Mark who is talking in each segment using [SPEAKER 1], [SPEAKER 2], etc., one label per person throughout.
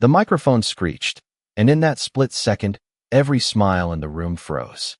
[SPEAKER 1] The microphone screeched, and in that split second, every smile in the room froze.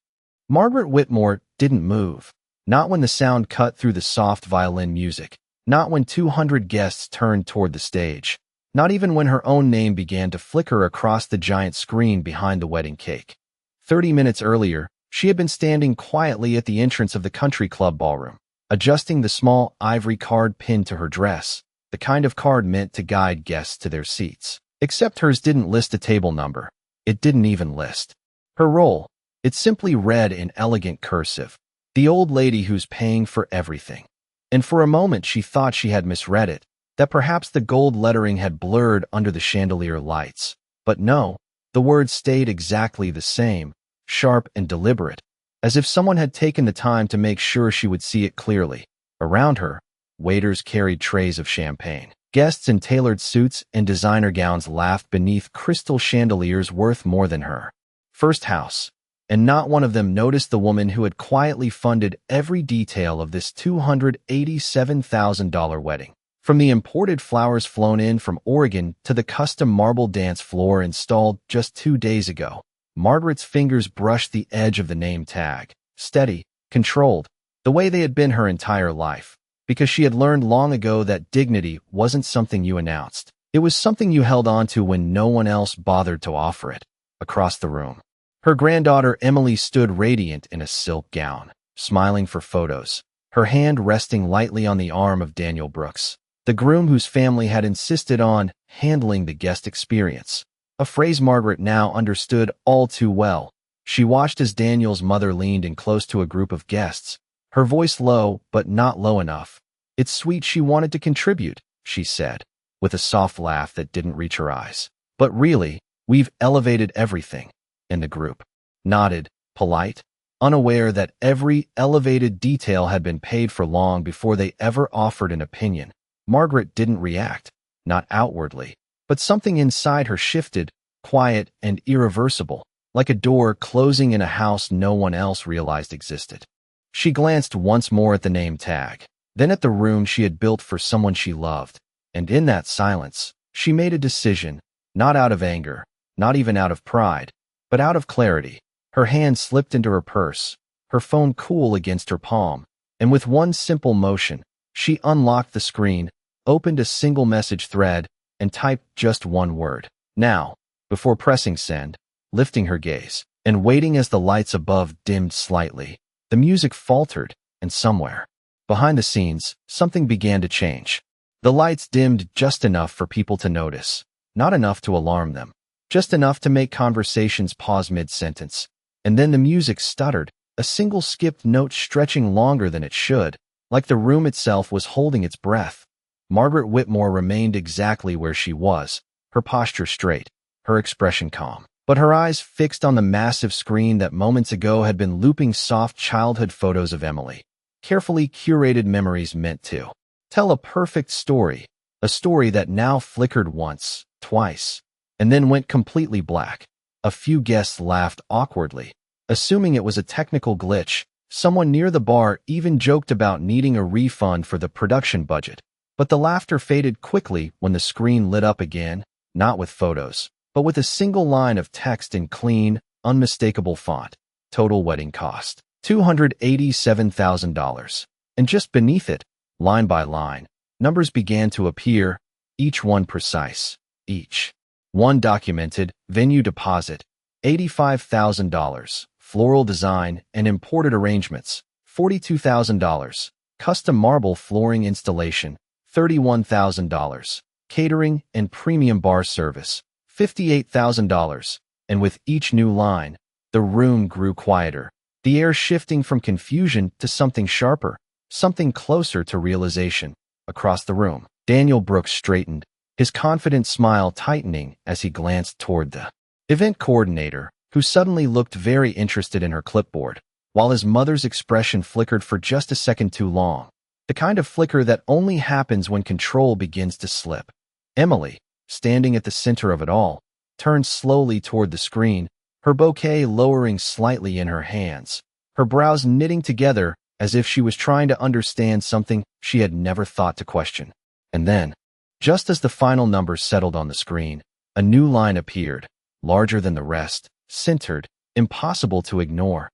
[SPEAKER 1] Margaret Whitmore didn't move, not when the sound cut through the soft violin music, not when 200 guests turned toward the stage, not even when her own name began to flicker across the giant screen behind the wedding cake. 30 minutes earlier, she had been standing quietly at the entrance of the country club ballroom, adjusting the small ivory card pinned to her dress, the kind of card meant to guide guests to their seats. Except hers didn't list a table number. It didn't even list her role. It simply read in elegant cursive, "The old lady who's paying for everything." And for a moment she thought she had misread it, that perhaps the gold lettering had blurred under the chandelier lights. But no, the words stayed exactly the same, sharp and deliberate, as if someone had taken the time to make sure she would see it clearly. Around her, waiters carried trays of champagne. Guests in tailored suits and designer gowns laughed beneath crystal chandeliers worth more than her first house, and not one of them noticed the woman who had quietly funded every detail of this $287,000 wedding. From the imported flowers flown in from Oregon to the custom marble dance floor installed just 2 days ago, Margaret's fingers brushed the edge of the name tag, steady, controlled, the way they had been her entire life. Because she had learned long ago that dignity wasn't something you announced. It was something you held on to when no one else bothered to offer it. Across the room, her granddaughter Emily stood radiant in a silk gown, smiling for photos, her hand resting lightly on the arm of Daniel Brooks, the groom whose family had insisted on handling the guest experience, a phrase Margaret now understood all too well. She watched as Daniel's mother leaned in close to a group of guests, her voice low but not low enough. "It's sweet she wanted to contribute," she said, with a soft laugh that didn't reach her eyes. "But really, we've elevated everything." And the group nodded, polite, unaware that every elevated detail had been paid for long before they ever offered an opinion. Margaret didn't react, not outwardly, but something inside her shifted, quiet and irreversible, like a door closing in a house no one else realized existed. She glanced once more at the name tag, then at the room she had built for someone she loved, and in that silence, she made a decision, not out of anger, not even out of pride, but out of clarity. Her hand slipped into her purse, her phone cool against her palm, and with one simple motion, she unlocked the screen, opened a single message thread, and typed just one word, "Now," before pressing send, lifting her gaze, and waiting as the lights above dimmed slightly. The music faltered, and somewhere, behind the scenes, something began to change. The lights dimmed just enough for people to notice, not enough to alarm them, just enough to make conversations pause mid-sentence. And then the music stuttered, a single skipped note stretching longer than it should, like the room itself was holding its breath. Margaret Whitmore remained exactly where she was, her posture straight, her expression calm, but her eyes fixed on the massive screen that moments ago had been looping soft childhood photos of Emily, carefully curated memories meant to tell a perfect story, a story that now flickered once, twice, and then went completely black. A few guests laughed awkwardly, assuming it was a technical glitch. Someone near the bar even joked about needing a refund for the production budget. But the laughter faded quickly when the screen lit up again, not with photos, but with a single line of text in clean, unmistakable font. Total wedding cost, $287,000. And just beneath it, line by line, numbers began to appear, each one precise, each one documented. Venue deposit, $85,000. Floral design and imported arrangements, $42,000. Custom marble flooring installation, $31,000. Catering and premium bar service, $58,000. And with each new line, the room grew quieter, the air shifting from confusion to something sharper, something closer to realization. Across the room, Daniel Brooks straightened, his confident smile tightening as he glanced toward the event coordinator, who suddenly looked very interested in her clipboard, while his mother's expression flickered for just a second too long, the kind of flicker that only happens when control begins to slip. Emily, standing at the center of it all, turned slowly toward the screen, her bouquet lowering slightly in her hands, her brows knitting together as if she was trying to understand something she had never thought to question. And then, just as the final number settled on the screen, A new line appeared, larger than the rest, centered, impossible to ignore.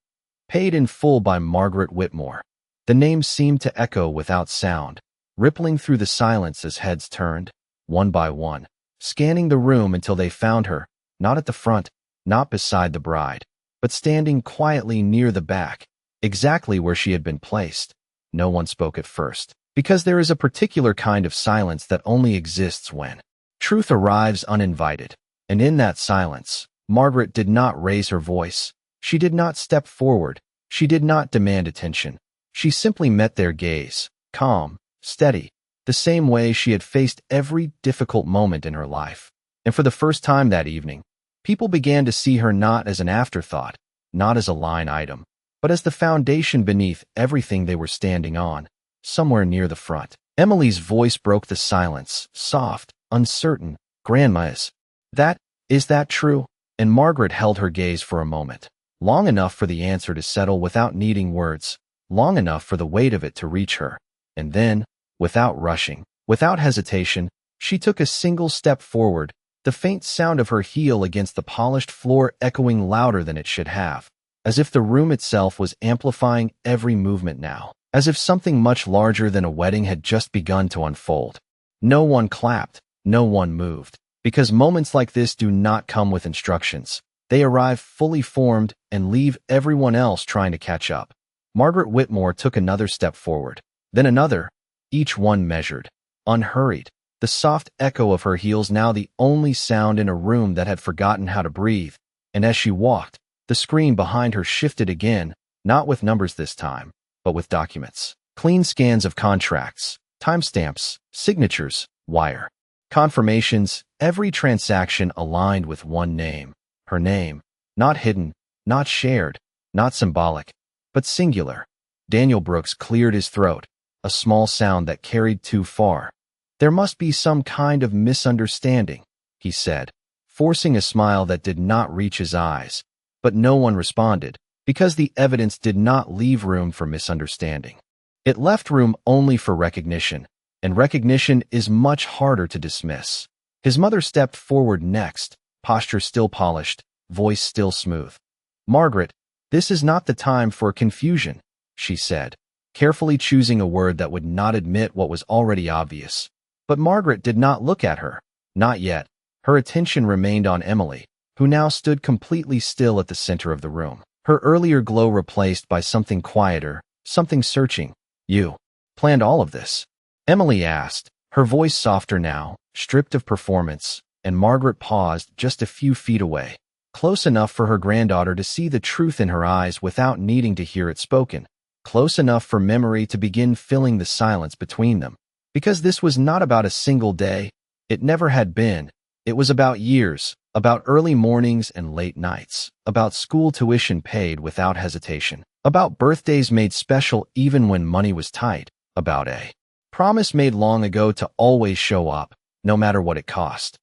[SPEAKER 1] Paid in full by Margaret Whitmore. The name seemed to echo without sound, rippling through the silence as heads turned, one by one, scanning the room until they found her, not at the front, not beside the bride, but standing quietly near the back, exactly where she had been placed. No one spoke at first, because there is a particular kind of silence that only exists when truth arrives uninvited. And in that silence, Margaret did not raise her voice. She did not step forward. She did not demand attention. She simply met their gaze, calm, steady, the same way she had faced every difficult moment in her life. And for the first time that evening, people began to see her not as an afterthought, not as a line item, but as the foundation beneath everything they were standing on, somewhere near the front. Emily's voice broke the silence, soft, uncertain. "Grandma, is that true?" And Margaret held her gaze for a moment, long enough for the answer to settle without needing words, long enough for the weight of it to reach her. And then, without rushing, without hesitation, she took a single step forward, the faint sound of her heel against the polished floor echoing louder than it should have, as if the room itself was amplifying every movement now, as if something much larger than a wedding had just begun to unfold. No one clapped, no one moved, because moments like this do not come with instructions. They arrive fully formed and leave everyone else trying to catch up. Margaret Whitmore took another step forward, then another, each one measured, unhurried, the soft echo of her heels now the only sound in a room that had forgotten how to breathe. And as she walked, the screen behind her shifted again, not with numbers this time, but with documents. Clean scans of contracts, timestamps, signatures, wire confirmations, every transaction aligned with one name. Her name, not hidden, not shared, not symbolic, but singular. Daniel Brooks cleared his throat, a small sound that carried too far. "There must be some kind of misunderstanding," he said, forcing a smile that did not reach his eyes. But no one responded, because the evidence did not leave room for misunderstanding. It left room only for recognition, and recognition is much harder to dismiss. His mother stepped forward next, posture still polished, voice still smooth. "Margaret, this is not the time for confusion," she said, carefully choosing a word that would not admit what was already obvious. But Margaret did not look at her, not yet. Her attention remained on Emily, who now stood completely still at the center of the room, her earlier glow replaced by something quieter, something searching. "You planned all of this?" Emily asked, her voice softer now, stripped of performance, and Margaret paused just a few feet away, close enough for her granddaughter to see the truth in her eyes without needing to hear it spoken, close enough for memory to begin filling the silence between them. Because this was not about a single day, it never had been. It was about years, about early mornings and late nights, about school tuition paid without hesitation, about birthdays made special even when money was tight, about a promise made long ago to always show up, no matter what it cost.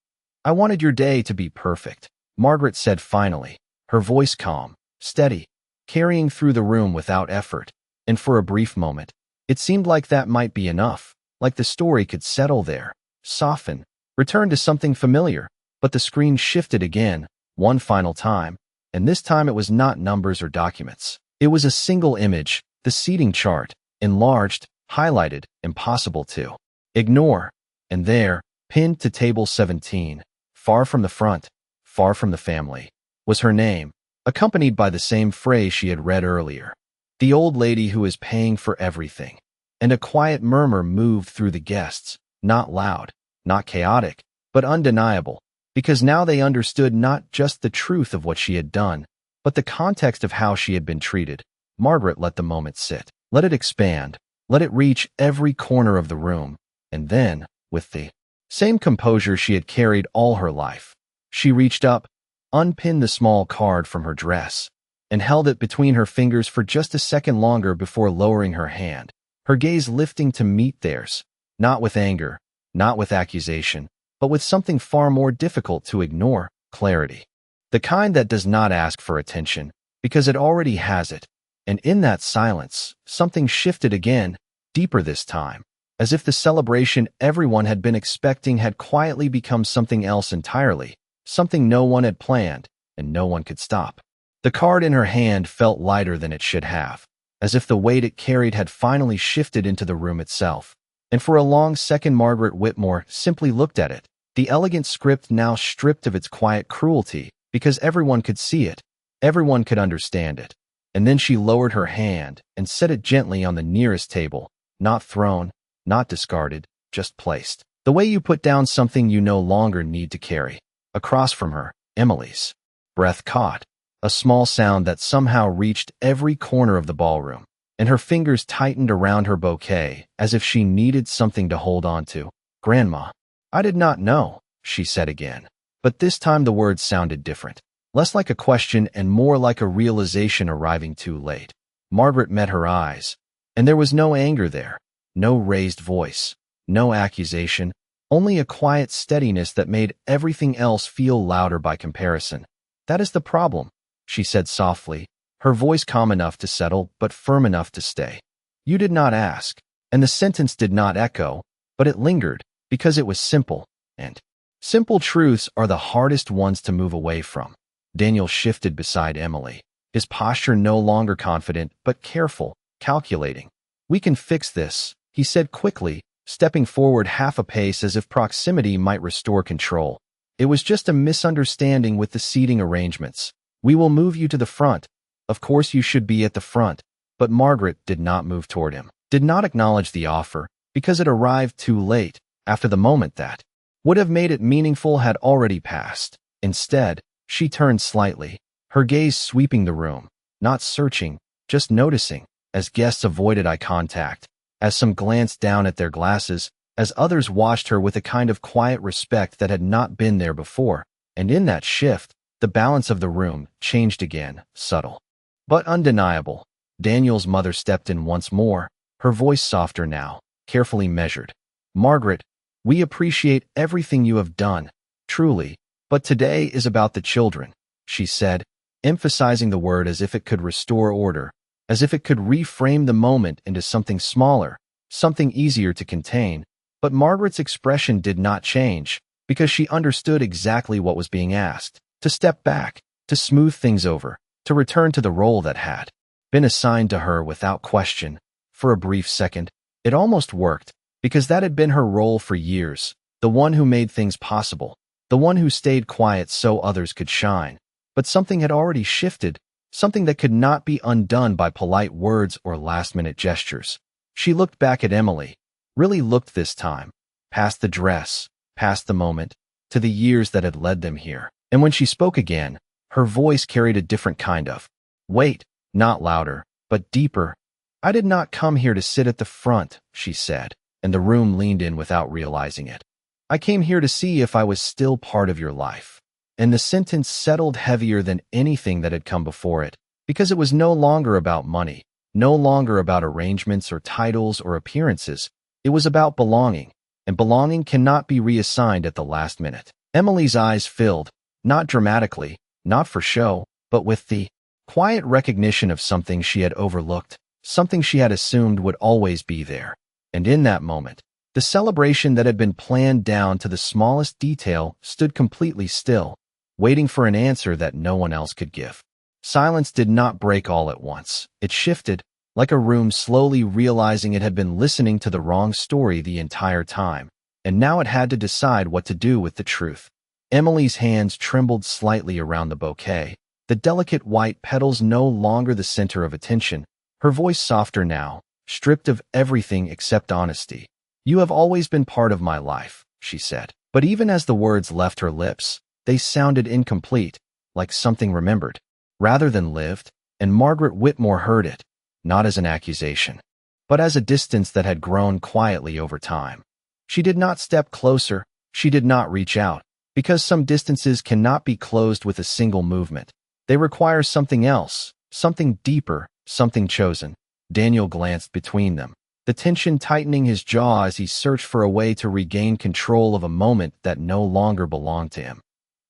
[SPEAKER 1] "I wanted your day to be perfect," Margaret said finally, her voice calm, steady, carrying through the room without effort. And for a brief moment, it seemed like that might be enough, like the story could settle there, soften, return to something familiar. But the screen shifted again, one final time, and this time it was not numbers or documents. It was a single image, the seating chart, enlarged, highlighted, impossible to ignore. And there, pinned to table 17, far from the front, far from the family, was her name, accompanied by the same phrase she had read earlier. "The old lady who is paying for everything." And a quiet murmur moved through the guests, not loud, not chaotic, but undeniable, because now they understood not just the truth of what she had done, but the context of how she had been treated. Margaret let the moment sit, let it expand, let it reach every corner of the room, and then, with the same composure she had carried all her life, she reached up, unpinned the small card from her dress, and held it between her fingers for just a second longer before lowering her hand, her gaze lifting to meet theirs, not with anger, not with accusation, but with something far more difficult to ignore: clarity. The kind that does not ask for attention, because it already has it. And in that silence, something shifted again, deeper this time, as if the celebration everyone had been expecting had quietly become something else entirely. something no one had planned and no one could stop. The card in her hand felt lighter than it should have, as if the weight it carried had finally shifted into the room itself. And for a long second, Margaret Whitmore simply looked at it, the elegant script now stripped of its quiet cruelty, because everyone could see it, everyone could understand it. And then she lowered her hand and set it gently on the nearest table, not thrown, not discarded, just placed. The way you put down something you no longer need to carry. Across from her, Emily's breath caught, a small sound that somehow reached every corner of the ballroom, and her fingers tightened around her bouquet as if she needed something to hold on to. "Grandma." "I did not know," she said again. But this time the words sounded different, less like a question and more like a realization arriving too late. Margaret met her eyes, and there was no anger there, no raised voice, no accusation, only a quiet steadiness that made everything else feel louder by comparison. "That is the problem," she said softly, her voice calm enough to settle but firm enough to stay. "You did not ask," and the sentence did not echo, but it lingered, because it was simple, and simple truths are the hardest ones to move away from. Daniel shifted beside Emily, his posture no longer confident but careful, calculating. "We can fix this," he said quickly, stepping forward half a pace as if proximity might restore control. "It was just a misunderstanding with the seating arrangements. We will move you to the front. Of course you should be at the front." But Margaret did not move toward him, did not acknowledge the offer, because it arrived too late, after the moment that would have made it meaningful had already passed. Instead, she turned slightly, her gaze sweeping the room, not searching, just noticing, as guests avoided eye contact, as some glanced down at their glasses, as others watched her with a kind of quiet respect that had not been there before. And in that shift, the balance of the room changed again, subtle but undeniable. Daniel's mother stepped in once more, her voice softer now, carefully measured. "Margaret, we appreciate everything you have done, truly, but today is about the children," she said, emphasizing the word as if it could restore order, as if it could reframe the moment into something smaller, something easier to contain. But Margaret's expression did not change, because she understood exactly what was being asked: to step back, to smooth things over, to return to the role that had been assigned to her without question. For a brief second, it almost worked, because that had been her role for years, the one who made things possible, the one who stayed quiet so others could shine. But something had already shifted, something that could not be undone by polite words or last-minute gestures. She looked back at Emily, really looked this time, past the dress, past the moment, to the years that had led them here. And when she spoke again, her voice carried a different kind of weight, not louder, but deeper. "I did not come here to sit at the front," she said, and the room leaned in without realizing it. "I came here to see if I was still part of your life." And the sentence settled heavier than anything that had come before it, because it was no longer about money, no longer about arrangements or titles or appearances. It was about belonging, and belonging cannot be reassigned at the last minute. Emily's eyes filled, not dramatically, not for show, but with the quiet recognition of something she had overlooked, something she had assumed would always be there. And in that moment, the celebration that had been planned down to the smallest detail stood completely still, waiting for an answer that no one else could give. Silence did not break all at once. It shifted, like a room slowly realizing it had been listening to the wrong story the entire time, and now it had to decide what to do with the truth. Emily's hands trembled slightly around the bouquet, the delicate white petals no longer the center of attention, her voice softer now, stripped of everything except honesty. "You have always been part of my life," she said. But even as the words left her lips, they sounded incomplete, like something remembered, rather than lived, and Margaret Whitmore heard it, not as an accusation, but as a distance that had grown quietly over time. She did not step closer, she did not reach out, because some distances cannot be closed with a single movement. They require something else, something deeper, something chosen. Daniel glanced between them, the tension tightening his jaw as he searched for a way to regain control of a moment that no longer belonged to him.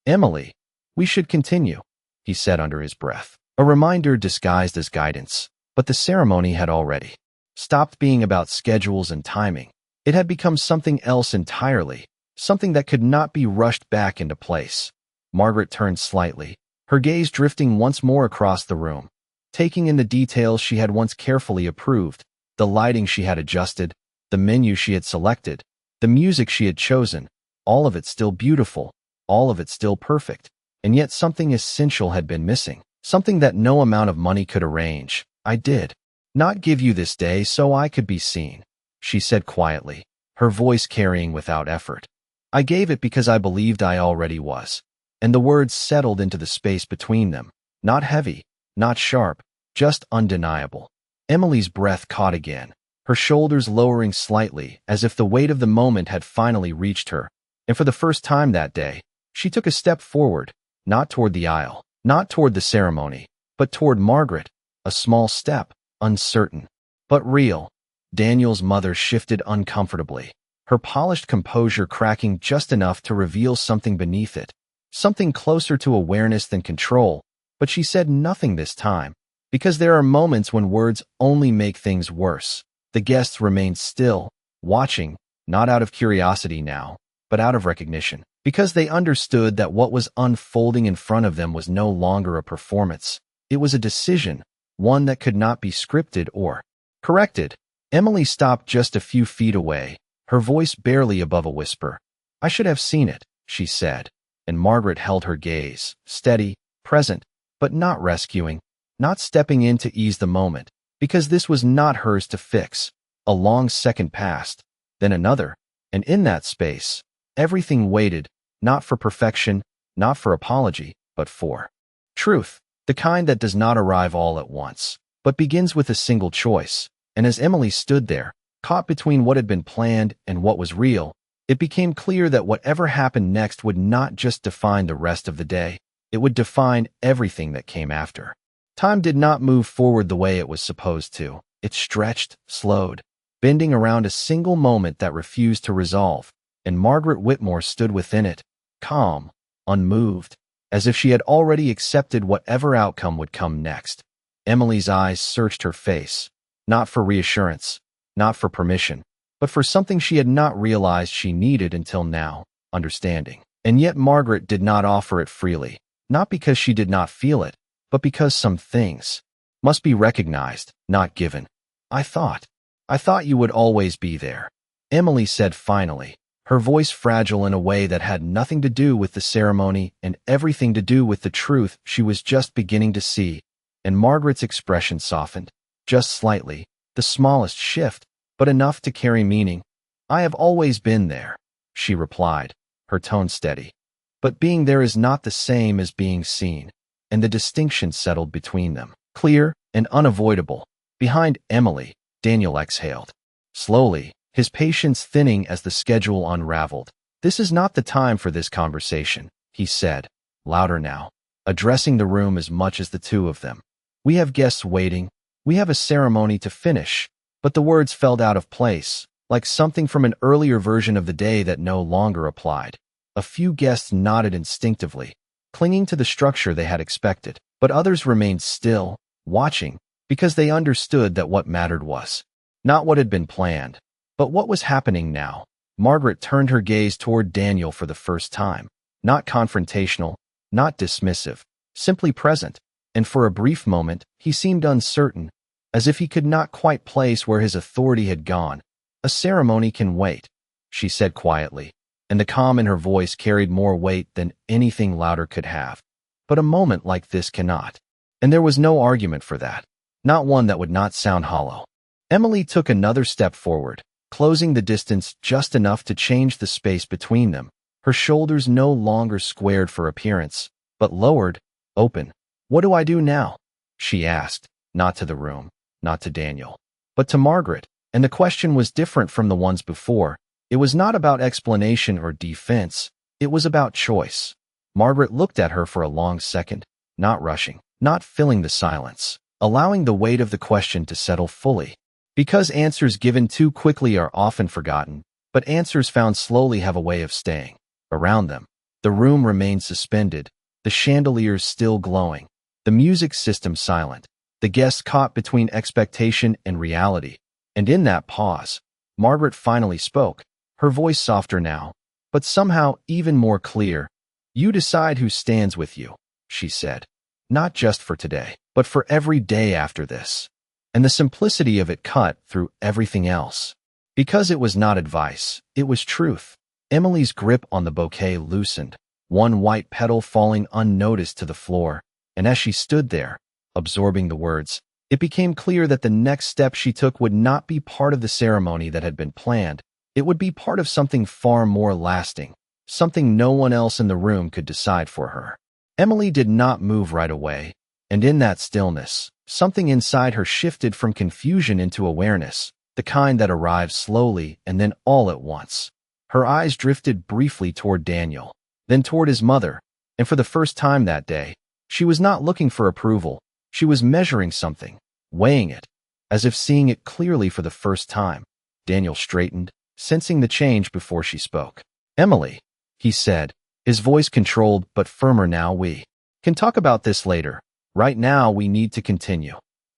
[SPEAKER 1] "Emily, we should continue," he said under his breath, a reminder disguised as guidance. But the ceremony had already stopped being about schedules and timing. It had become something else entirely, something that could not be rushed back into place. Margaret turned slightly, her gaze drifting once more across the room, taking in the details she had once carefully approved, the lighting she had adjusted, the menu she had selected, the music she had chosen, all of it still beautiful, all of it still perfect. And yet something essential had been missing, something that no amount of money could arrange. I did not give you this day so I could be seen, she said quietly, her voice carrying without effort. I gave it because I believed I already was. And the words settled into the space between them, not heavy, not sharp, just undeniable. Emily's breath caught again, her shoulders lowering slightly as if the weight of the moment had finally reached her. And for the first time that day, she took a step forward, not toward the aisle, not toward the ceremony, but toward Margaret, a small step, uncertain, but real. Daniel's mother shifted uncomfortably, her polished composure cracking just enough to reveal something beneath it, something closer to awareness than control, but she said nothing this time, because there are moments when words only make things worse. The guests remained still, watching, not out of curiosity now, but out of recognition, because they understood that what was unfolding in front of them was no longer a performance. It was a decision, one that could not be scripted or corrected. Emily stopped just a few feet away, her voice barely above a whisper. I should have seen it, she said, and Margaret held her gaze, steady, present, but not rescuing, not stepping in to ease the moment, because this was not hers to fix. A long second passed, then another, and in that space, everything waited, not for perfection, not for apology, but for truth, the kind that does not arrive all at once, but begins with a single choice. And as Emily stood there, caught between what had been planned and what was real, it became clear that whatever happened next would not just define the rest of the day, it would define everything that came after. Time did not move forward the way it was supposed to. It stretched, slowed, bending around a single moment that refused to resolve, and Margaret Whitmore stood within it, calm, unmoved, as if she had already accepted whatever outcome would come next. Emily's eyes searched her face, not for reassurance, not for permission, but for something she had not realized she needed until now, understanding. And yet Margaret did not offer it freely, not because she did not feel it, but because some things must be recognized, not given. I thought you would always be there, Emily said finally, her voice fragile in a way that had nothing to do with the ceremony and everything to do with the truth she was just beginning to see. And Margaret's expression softened, just slightly, the smallest shift, but enough to carry meaning. I have always been there, she replied, her tone steady. But being there is not the same as being seen, and the distinction settled between them, clear and unavoidable. Behind Emily, Daniel exhaled. Slowly, his patience thinning as the schedule unraveled. This is not the time for this conversation, he said, louder now, addressing the room as much as the two of them. We have guests waiting, we have a ceremony to finish. But the words fell out of place, like something from an earlier version of the day that no longer applied. A few guests nodded instinctively, clinging to the structure they had expected, but others remained still, watching, because they understood that what mattered was not what had been planned, but what was happening now. Margaret turned her gaze toward Daniel for the first time, not confrontational, not dismissive, simply present, and for a brief moment, he seemed uncertain, as if he could not quite place where his authority had gone. A ceremony can wait, she said quietly, and the calm in her voice carried more weight than anything louder could have. But a moment like this cannot. And there was no argument for that, not one that would not sound hollow. Emily took another step forward, closing the distance just enough to change the space between them, her shoulders no longer squared for appearance, but lowered, open. What do I do now? She asked, not to the room, not to Daniel, but to Margaret, and the question was different from the ones before. It was not about explanation or defense, it was about choice. Margaret looked at her for a long second, not rushing, not filling the silence, allowing the weight of the question to settle fully. Because answers given too quickly are often forgotten, but answers found slowly have a way of staying. Around them, the room remained suspended, the chandeliers still glowing, the music system silent, the guests caught between expectation and reality. And in that pause, Margaret finally spoke, her voice softer now, but somehow even more clear. You decide who stands with you, she said. Not just for today, but for every day after this. And the simplicity of it cut through everything else. Because it was not advice, it was truth. Emily's grip on the bouquet loosened, one white petal falling unnoticed to the floor, and as she stood there, absorbing the words, it became clear that the next step she took would not be part of the ceremony that had been planned. It would be part of something far more lasting, something no one else in the room could decide for her. Emily did not move right away, and in that stillness, something inside her shifted from confusion into awareness, the kind that arrives slowly and then all at once. Her eyes drifted briefly toward Daniel, then toward his mother, and for the first time that day, she was not looking for approval. She was measuring something, weighing it, as if seeing it clearly for the first time. Daniel straightened, sensing the change before she spoke. "Emily," he said, his voice controlled but firmer now, "we can talk about this later. Right now we need to continue."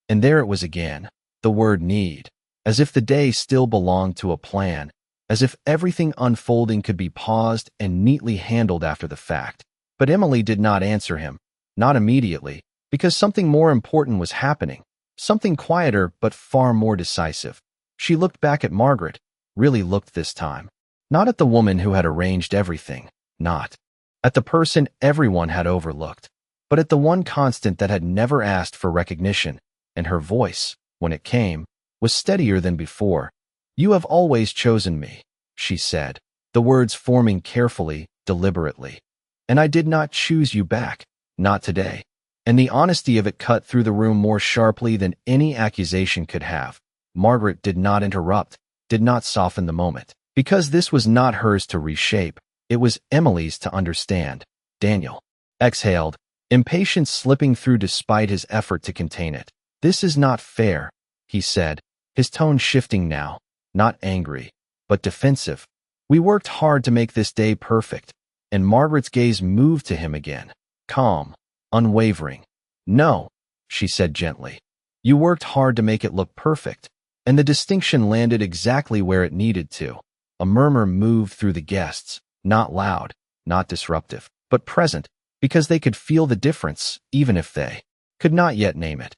[SPEAKER 1] And there it was again, the word need, as if the day still belonged to a plan, as if everything unfolding could be paused and neatly handled after the fact. But Emily did not answer him, not immediately, because something more important was happening, something quieter but far more decisive. She looked back at Margaret, really looked this time. Not at the woman who had arranged everything, not at the person everyone had overlooked, but at the one constant that had never asked for recognition, and her voice, when it came, was steadier than before. "You have always chosen me," she said, the words forming carefully, deliberately. "And I did not choose you back, not today." And the honesty of it cut through the room more sharply than any accusation could have. Margaret did not interrupt, did not soften the moment, because this was not hers to reshape. It was Emily's to understand. Daniel exhaled, impatience slipping through despite his effort to contain it. "This is not fair," he said, his tone shifting now, not angry, but defensive. "We worked hard to make this day perfect." And Margaret's gaze moved to him again, calm, unwavering. "No," she said gently. "You worked hard to make it look perfect." And the distinction landed exactly where it needed to. A murmur moved through the guests, not loud, not disruptive, but present, because they could feel the difference, even if they could not yet name it.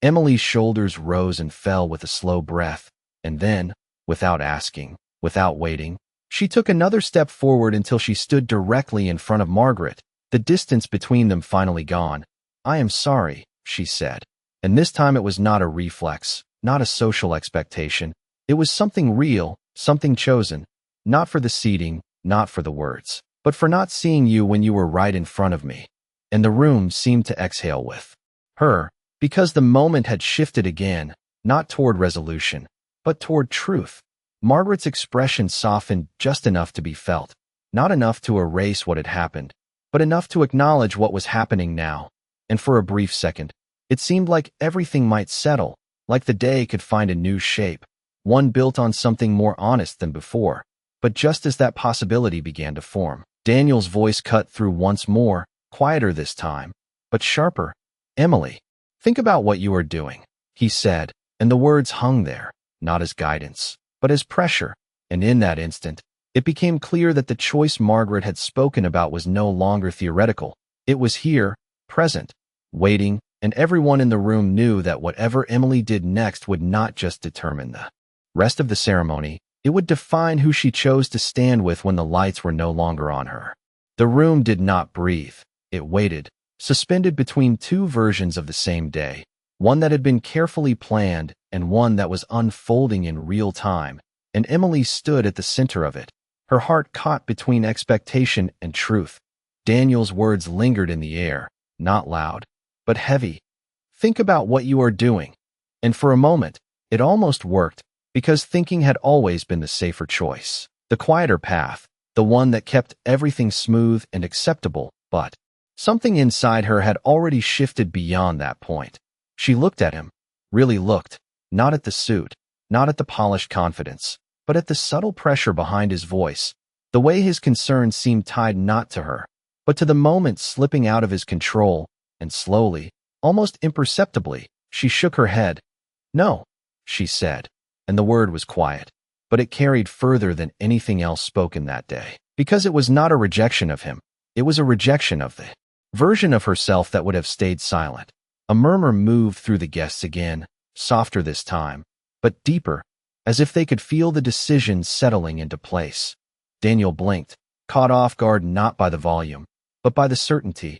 [SPEAKER 1] Emily's shoulders rose and fell with a slow breath, and then, without asking, without waiting, she took another step forward until she stood directly in front of Margaret, the distance between them finally gone. "I am sorry," she said. And this time it was not a reflex, not a social expectation. It was something real, something chosen, not for the seating, not for the words, but for not seeing you when you were right in front of me. And the room seemed to exhale with her, because the moment had shifted again, not toward resolution, but toward truth. Margaret's expression softened just enough to be felt, not enough to erase what had happened, but enough to acknowledge what was happening now. And for a brief second, it seemed like everything might settle, like the day could find a new shape, one built on something more honest than before. But just as that possibility began to form, Daniel's voice cut through once more, quieter this time, but sharper. "Emily, think about what you are doing," he said, and the words hung there, not as guidance, but as pressure. And in that instant, it became clear that the choice Margaret had spoken about was no longer theoretical. It was here, present, waiting, and everyone in the room knew that whatever Emily did next would not just determine the rest of the ceremony, it would define who she chose to stand with when the lights were no longer on her. The room did not breathe. It waited, suspended between two versions of the same day, one that had been carefully planned and one that was unfolding in real time, and Emily stood at the center of it, her heart caught between expectation and truth. Daniel's words lingered in the air, not loud, but heavy. "Think about what you are doing." And for a moment, it almost worked, because thinking had always been the safer choice, the quieter path, the one that kept everything smooth and acceptable. But something inside her had already shifted beyond that point. She looked at him, really looked, not at the suit, not at the polished confidence, but at the subtle pressure behind his voice, the way his concern seemed tied not to her, but to the moment slipping out of his control, and slowly, almost imperceptibly, she shook her head. "No," she said, and the word was quiet, but it carried further than anything else spoken that day, because it was not a rejection of him. It was a rejection of the version of herself that would have stayed silent. A murmur moved through the guests again, softer this time, but deeper, as if they could feel the decision settling into place. Daniel blinked, caught off guard not by the volume, but by the certainty.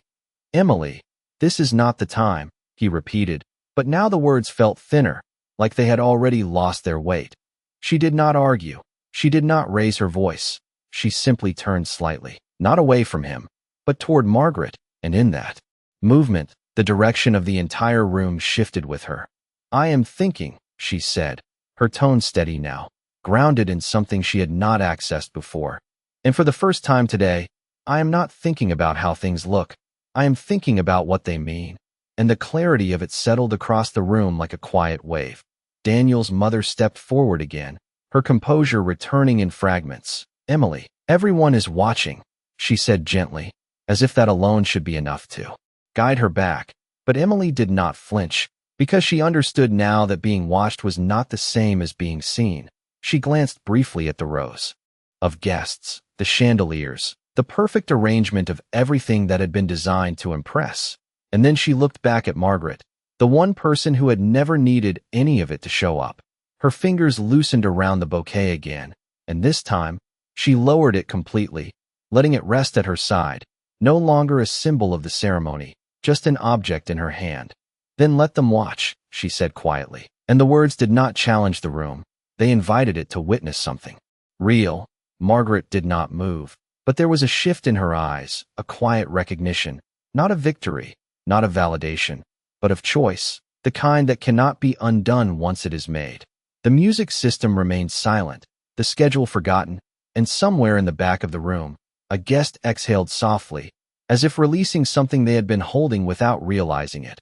[SPEAKER 1] "Emily, this is not the time," he repeated, but now the words felt thinner, like they had already lost their weight. She did not argue. She did not raise her voice. She simply turned slightly, not away from him, but toward Margaret, and in that movement, the direction of the entire room shifted with her. "I am thinking," she said, her tone steady now, grounded in something she had not accessed before. "And for the first time today, I am not thinking about how things look. I am thinking about what they mean." And the clarity of it settled across the room like a quiet wave. Daniel's mother stepped forward again, her composure returning in fragments. "Emily, everyone is watching," she said gently, as if that alone should be enough to guide her back. But Emily did not flinch, because she understood now that being watched was not the same as being seen. She glanced briefly at the rows of guests, the chandeliers, the perfect arrangement of everything that had been designed to impress. And then she looked back at Margaret, the one person who had never needed any of it to show up. Her fingers loosened around the bouquet again, and this time, she lowered it completely, letting it rest at her side, no longer a symbol of the ceremony, just an object in her hand. "Then let them watch," she said quietly, and the words did not challenge the room. They invited it to witness something real. Margaret did not move, but there was a shift in her eyes, a quiet recognition, not of victory, not of validation, but of choice, the kind that cannot be undone once it is made. The music system remained silent, the schedule forgotten, and somewhere in the back of the room, a guest exhaled softly, as if releasing something they had been holding without realizing it.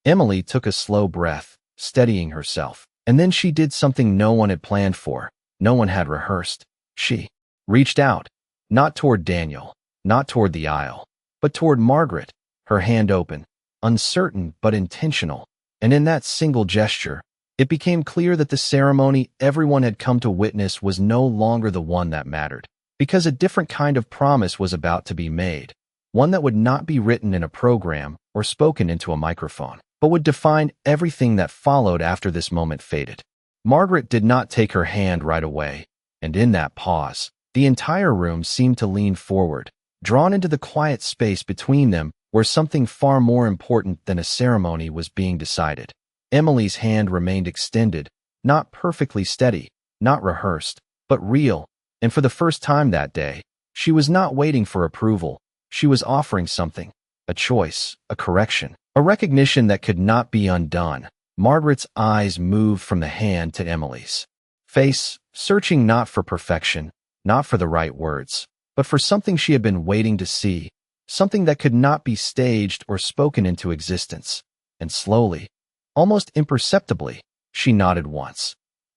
[SPEAKER 1] Emily took a slow breath, steadying herself, and then she did something no one had planned for, no one had rehearsed. She reached out, not toward Daniel, not toward the aisle, but toward Margaret, her hand open, uncertain but intentional. And in that single gesture, it became clear that the ceremony everyone had come to witness was no longer the one that mattered, because a different kind of promise was about to be made, one that would not be written in a program or spoken into a microphone, but would define everything that followed after this moment faded. Margaret did not take her hand right away, and in that pause, the entire room seemed to lean forward, drawn into the quiet space between them where something far more important than a ceremony was being decided. Emily's hand remained extended, not perfectly steady, not rehearsed, but real, and for the first time that day, she was not waiting for approval. She was offering something, a choice, a correction, a recognition that could not be undone. Margaret's eyes moved from the hand to Emily's face, searching not for perfection, not for the right words, but for something she had been waiting to see, something that could not be staged or spoken into existence. And slowly, almost imperceptibly, she nodded once.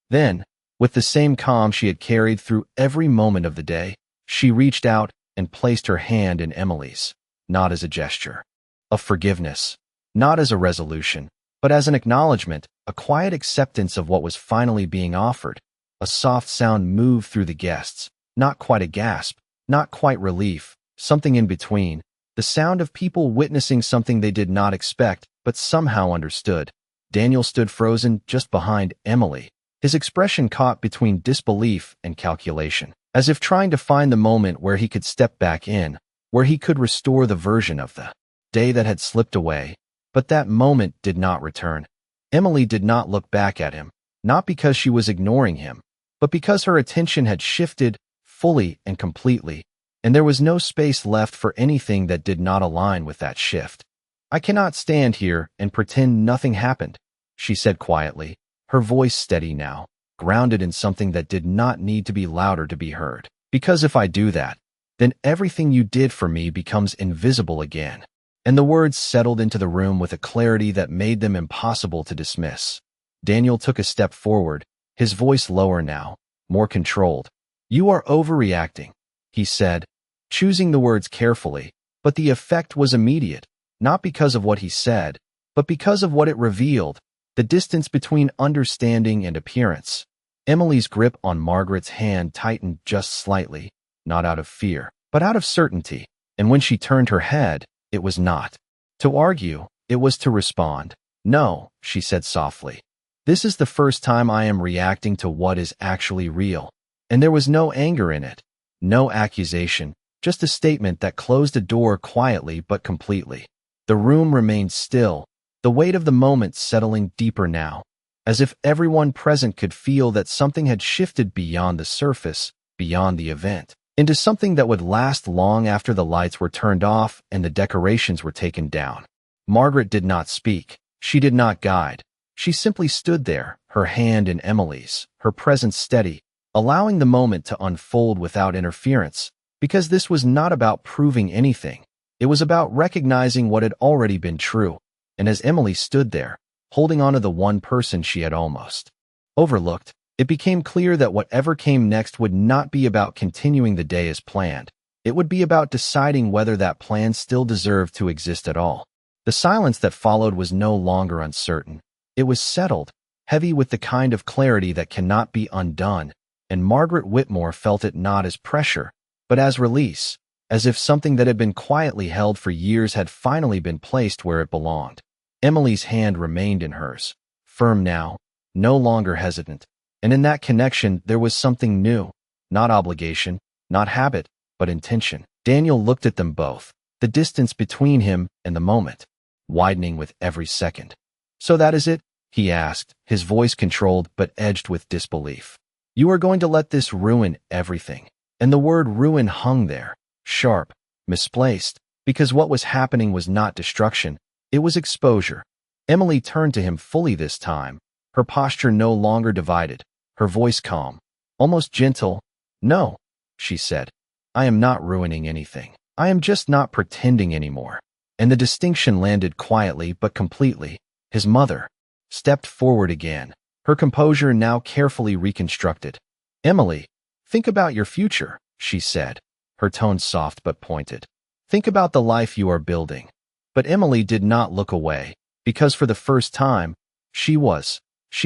[SPEAKER 1] Then, with the same calm she had carried through every moment of the day, she reached out and placed her hand in Emily's, not as a gesture of forgiveness, not as a resolution, but as an acknowledgement, a quiet acceptance of what was finally being offered. A soft sound moved through the guests, not quite a gasp, not quite relief, something in between, the sound of people witnessing something they did not expect, but somehow understood. Daniel stood frozen just behind Emily, his expression caught between disbelief and calculation, as if trying to find the moment where he could step back in, where he could restore the version of the day that had slipped away. But that moment did not return. Emily did not look back at him, not because she was ignoring him, but because her attention had shifted fully and completely, and there was no space left for anything that did not align with that shift. "I cannot stand here and pretend nothing happened," she said quietly, her voice steady now, grounded in something that did not need to be louder to be heard. "Because if I do that, then everything you did for me becomes invisible again." And the words settled into the room with a clarity that made them impossible to dismiss. Daniel took a step forward, his voice lower now, more controlled. "You are overreacting," he said, choosing the words carefully, but the effect was immediate, not because of what he said, but because of what it revealed, the distance between understanding and appearance. Emily's grip on Margaret's hand tightened just slightly, not out of fear, but out of certainty. And when she turned her head, it was not to argue, it was to respond. "No," she said softly. "This is the first time I am reacting to what is actually real." And there was no anger in it, no accusation, just a statement that closed a door quietly but completely. The room remained still, the weight of the moment settling deeper now, as if everyone present could feel that something had shifted beyond the surface, beyond the event, into something that would last long after the lights were turned off and the decorations were taken down. Margaret did not speak. She did not guide. She simply stood there, her hand in Emily's, her presence steady, allowing the moment to unfold without interference, because this was not about proving anything. It was about recognizing what had already been true. And as Emily stood there, holding on to the one person she had almost overlooked, it became clear that whatever came next would not be about continuing the day as planned. It would be about deciding whether that plan still deserved to exist at all. The silence that followed was no longer uncertain. It was settled, heavy with the kind of clarity that cannot be undone, and Margaret Whitmore felt it not as pressure, but as release, as if something that had been quietly held for years had finally been placed where it belonged. Emily's hand remained in hers, firm now, no longer hesitant, and in that connection there was something new, not obligation, not habit, but intention. Daniel looked at them both, the distance between him and the moment widening with every second. "So that is it?" he asked, his voice controlled but edged with disbelief. "You are going to let this ruin everything?" And the word ruin hung there, sharp, misplaced, because what was happening was not destruction, it was exposure. Emily turned to him fully this time, her posture no longer divided, her voice calm, almost gentle. "No," she said, "I am not ruining anything. I am just not pretending anymore." And the distinction landed quietly but completely. His mother stepped forward again, her composure now carefully reconstructed. "Emily, think about your future," she said, her tone soft but pointed. "Think about the life you are building." But Emily did not look away, because for the first time, she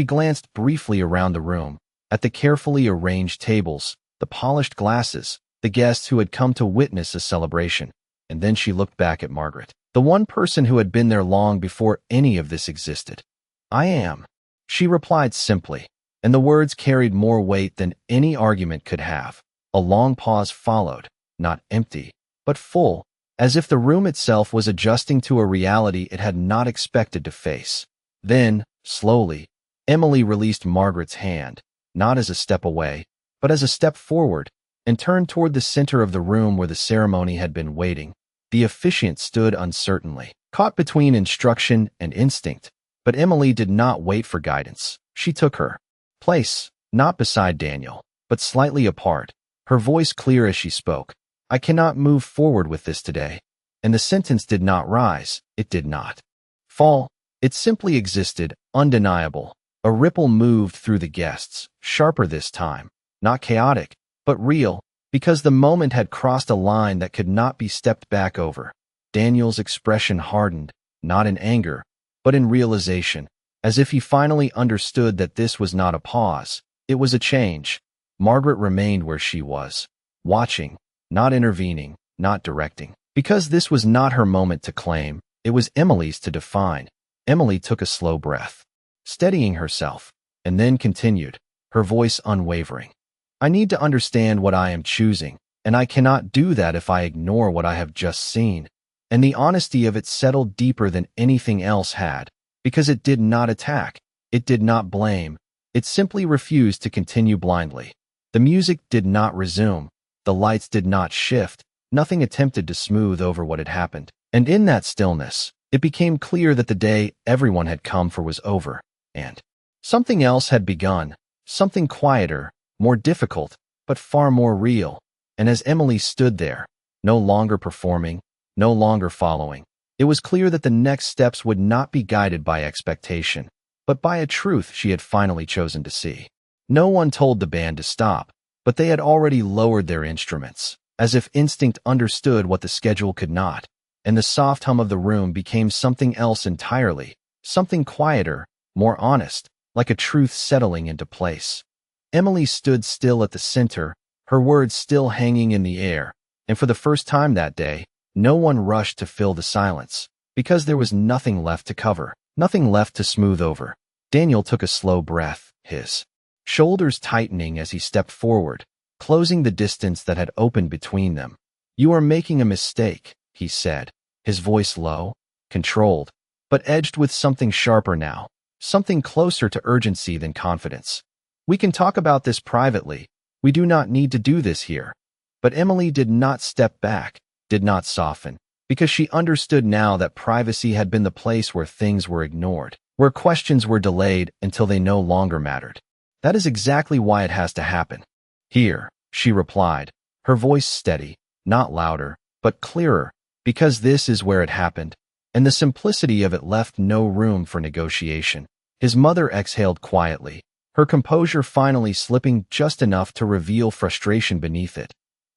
[SPEAKER 1] glanced briefly around the room, at the carefully arranged tables, the polished glasses, the guests who had come to witness a celebration, and then she looked back at Margaret, the one person who had been there long before any of this existed. "I am," she replied simply, and the words carried more weight than any argument could have. A long pause followed, not empty, but full, as if the room itself was adjusting to a reality it had not expected to face. Then, slowly, Emily released Margaret's hand, not as a step away, but as a step forward, and turned toward the center of the room where the ceremony had been waiting. The officiant stood uncertainly, caught between instruction and instinct, but Emily did not wait for guidance. She took her place, not beside Daniel, but slightly apart, her voice clear as she spoke. "I cannot move forward with this today." And the sentence did not rise, it did not fall, it simply existed, undeniable. A ripple moved through the guests, sharper this time, not chaotic, but real, because the moment had crossed a line that could not be stepped back over. Daniel's expression hardened, not in anger, but in realization, as if he finally understood that this was not a pause, it was a change. Margaret remained where she was, watching, not intervening, not directing, because this was not her moment to claim, it was Emily's to define. Emily took a slow breath, steadying herself, and then continued, her voice unwavering. "I need to understand what I am choosing, and I cannot do that if I ignore what I have just seen." And the honesty of it settled deeper than anything else had, because it did not attack, it did not blame, it simply refused to continue blindly. The music did not resume, the lights did not shift, nothing attempted to smooth over what had happened. And in that stillness, it became clear that the day everyone had come for was over, and something else had begun, something quieter, more difficult, but far more real. And as Emily stood there, no longer performing, no longer following, it was clear that the next steps would not be guided by expectation, but by a truth she had finally chosen to see. No one told the band to stop, but they had already lowered their instruments, as if instinct understood what the schedule could not, and the soft hum of the room became something else entirely, something quieter, more honest, like a truth settling into place. Emily stood still at the center, her words still hanging in the air, and for the first time that day, No one rushed to fill the silence, because there was nothing left to cover, nothing left to smooth over. Daniel took a slow breath, his shoulders tightening as he stepped forward, closing the distance that had opened between them. "You are making a mistake," he said, his voice low, controlled, but edged with something sharper now, something closer to urgency than confidence. "We can talk about this privately. We do not need to do this here." But Emily did not step back, did not soften, because she understood now that privacy had been the place where things were ignored, where questions were delayed until they no longer mattered. "That is exactly why it has to happen here," she replied, her voice steady, not louder, but clearer, "because this is where it happened." And the simplicity of it left no room for negotiation. His mother exhaled quietly, her composure finally slipping just enough to reveal frustration beneath it.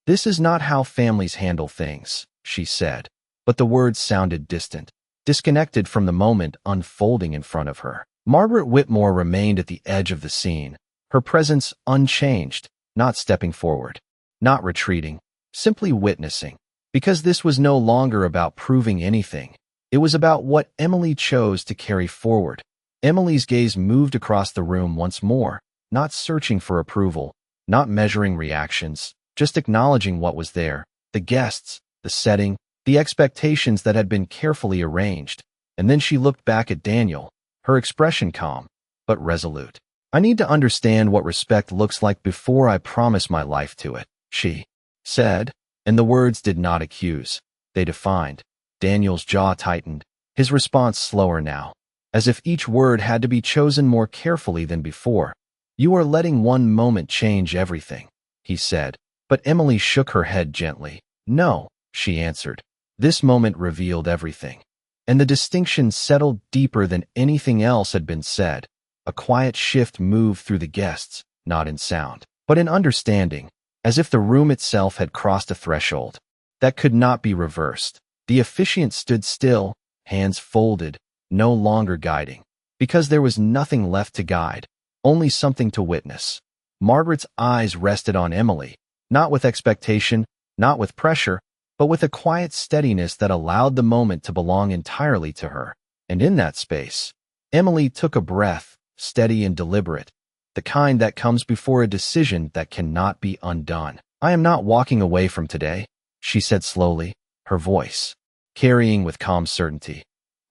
[SPEAKER 1] "This is not how families handle things," she said, but the words sounded distant, disconnected from the moment unfolding in front of her. Margaret Whitmore remained at the edge of the scene, her presence unchanged, not stepping forward, not retreating, simply witnessing, because this was no longer about proving anything. It was about what Emily chose to carry forward. Emily's gaze moved across the room once more, not searching for approval, not measuring reactions, just acknowledging what was there, the guests, the setting, the expectations that had been carefully arranged. And then she looked back at Daniel, her expression calm, but resolute. "I need to understand what respect looks like before I promise my life to it," she said, and the words did not accuse. They defined. Daniel's jaw tightened, his response slower now, as if each word had to be chosen more carefully than before. "You are letting one moment change everything," he said, but Emily shook her head gently. "No," she answered. "This moment revealed everything." And the distinction settled deeper than anything else had been said. A quiet shift moved through the guests, not in sound, but in understanding, as if the room itself had crossed a threshold that could not be reversed. The officiant stood still, hands folded, no longer guiding, because there was nothing left to guide, only something to witness. Margaret's eyes rested on Emily, not with expectation, not with pressure, but with a quiet steadiness that allowed the moment to belong entirely to her. And in that space, Emily took a breath, steady and deliberate, the kind that comes before a decision that cannot be undone. "I am not walking away from today," she said slowly, her voice carrying with calm certainty.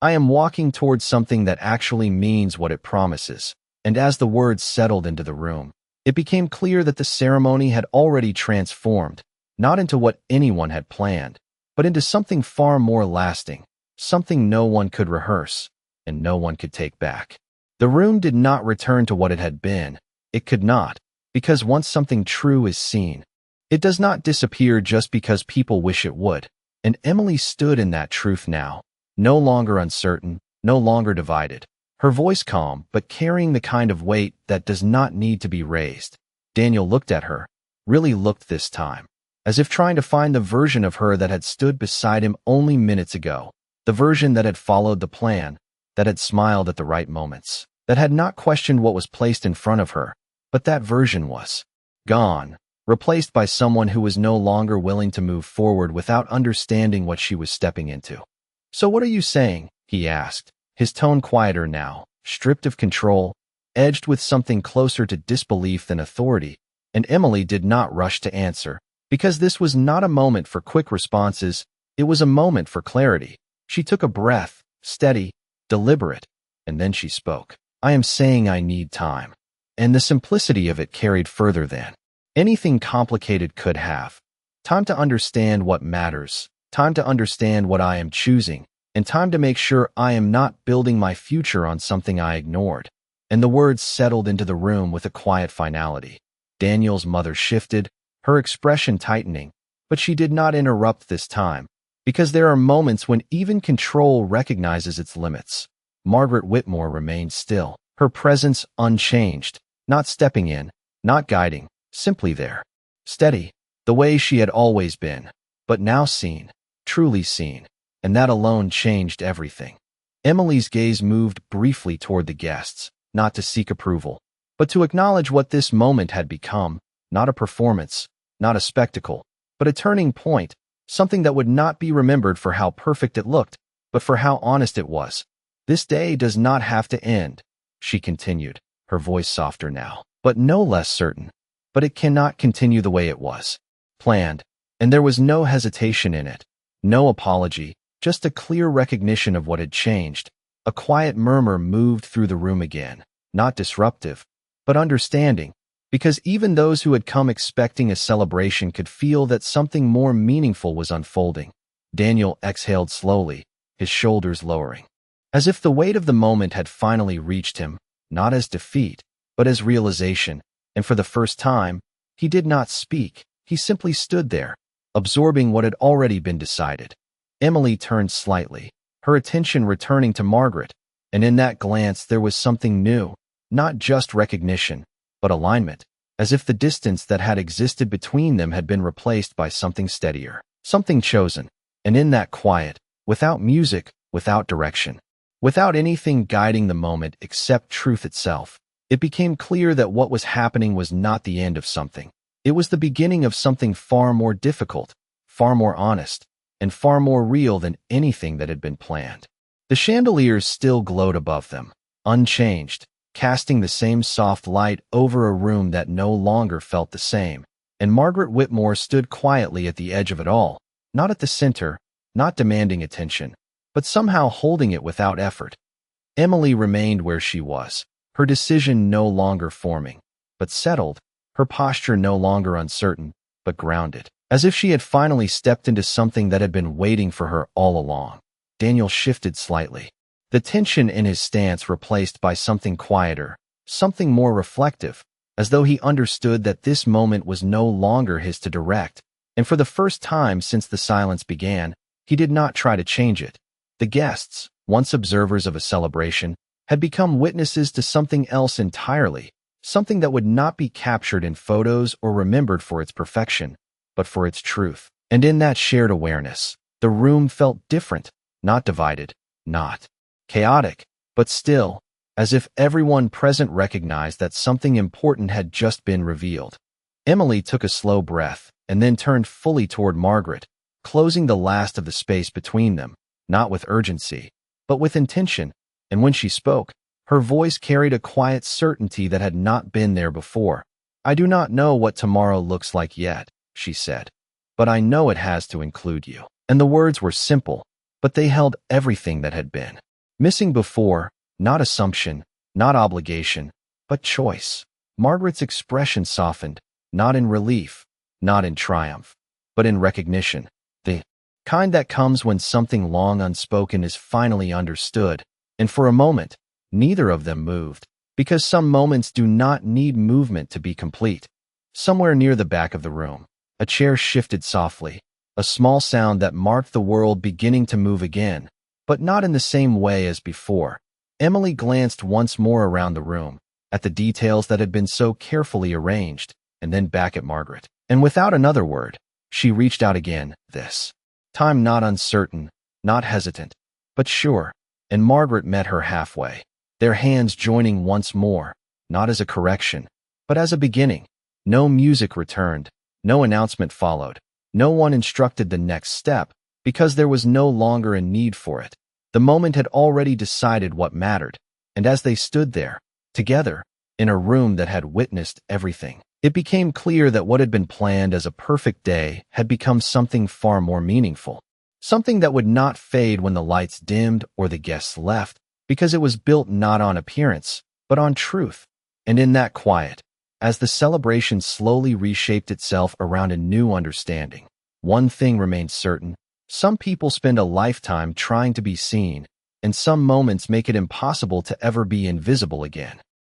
[SPEAKER 1] "I am walking towards something that actually means what it promises." And as the words settled into the room, it became clear that the ceremony had already transformed, not into what anyone had planned, but into something far more lasting, something no one could rehearse, and no one could take back. The room did not return to what it had been. It could not, because once something true is seen, it does not disappear just because people wish it would. And Emily stood in that truth now, no longer uncertain, no longer divided, her voice calm but carrying the kind of weight that does not need to be raised. Daniel looked at her, really looked this time, as if trying to find the version of her that had stood beside him only minutes ago, the version that had followed the plan, that had smiled at the right moments, that had not questioned what was placed in front of her. But that version was gone, replaced by someone who was no longer willing to move forward without understanding what she was stepping into. "So what are you saying?" he asked, his tone quieter now, stripped of control, edged with something closer to disbelief than authority. And Emily did not rush to answer, because this was not a moment for quick responses, it was a moment for clarity. She took a breath, steady, deliberate, and then she spoke. "I am saying I need time." And the simplicity of it carried further than anything complicated could have. Time to understand what matters, time to understand what I am choosing, and time to make sure I am not building my future on something I ignored. And the words settled into the room with a quiet finality. Daniel's mother shifted, her expression tightening, but she did not interrupt this time, because there are moments when even control recognizes its limits. Margaret Whitmore remained still, her presence unchanged, not stepping in, not guiding, simply there, steady, the way she had always been, but now seen, truly seen, and that alone changed everything. Emily's gaze moved briefly toward the guests, not to seek approval, but to acknowledge what this moment had become, not a performance, not a spectacle, but a turning point, something that would not be remembered for how perfect it looked, but for how honest it was. This day does not have to end, she continued, her voice softer now, but no less certain. But it cannot continue the way it was planned, and there was no hesitation in it, no apology, just a clear recognition of what had changed. A quiet murmur moved through the room again, not disruptive, but understanding, because even those who had come expecting a celebration could feel that something more meaningful was unfolding. Daniel exhaled slowly, his shoulders lowering, as if the weight of the moment had finally reached him, not as defeat, but as realization, and for the first time, he did not speak, he simply stood there, absorbing what had already been decided. Emily turned slightly, her attention returning to Margaret, and in that glance there was something new, not just recognition, but alignment, as if the distance that had existed between them had been replaced by something steadier, something chosen, and in that quiet, without music, without direction, without anything guiding the moment except truth itself, it became clear that what was happening was not the end of something. It was the beginning of something far more difficult, far more honest, and far more real than anything that had been planned. The chandeliers still glowed above them, unchanged, casting the same soft light over a room that no longer felt the same, and Margaret Whitmore stood quietly at the edge of it all, not at the center, not demanding attention, but somehow holding it without effort. Emily remained where she was, her decision no longer forming, but settled, her posture no longer uncertain, but grounded, as if she had finally stepped into something that had been waiting for her all along. Daniel shifted slightly, the tension in his stance replaced by something quieter, something more reflective, as though he understood that this moment was no longer his to direct, and for the first time since the silence began, he did not try to change it. The guests, once observers of a celebration, had become witnesses to something else entirely, something that would not be captured in photos or remembered for its perfection, but for its truth. And in that shared awareness, the room felt different, not divided, not chaotic, but still, as if everyone present recognized that something important had just been revealed. Emily took a slow breath and then turned fully toward Margaret, closing the last of the space between them, not with urgency, but with intention, and when she spoke, her voice carried a quiet certainty that had not been there before. "I do not know what tomorrow looks like yet," she said, "but I know it has to include you." And the words were simple, but they held everything that had been missing before, not assumption, not obligation, but choice. Margaret's expression softened, not in relief, not in triumph, but in recognition, the kind that comes when something long unspoken is finally understood. And for a moment, neither of them moved, because some moments do not need movement to be complete. Somewhere near the back of the room, a chair shifted softly, a small sound that marked the world beginning to move again, but not in the same way as before. Emily glanced once more around the room, at the details that had been so carefully arranged, and then back at Margaret. And without another word, she reached out again, this time not uncertain, not hesitant, but sure, and Margaret met her halfway, their hands joining once more, not as a correction, but as a beginning. No music returned, no announcement followed, no one instructed the next step, because there was no longer a need for it. The moment had already decided what mattered, and as they stood there, together, in a room that had witnessed everything, it became clear that what had been planned as a perfect day had become something far more meaningful. Something that would not fade when the lights dimmed or the guests left, because it was built not on appearance, but on truth. And in that quiet, as the celebration slowly reshaped itself around a new understanding, one thing remained certain: some people spend a lifetime trying to be seen, and some moments make it impossible to ever be invisible again.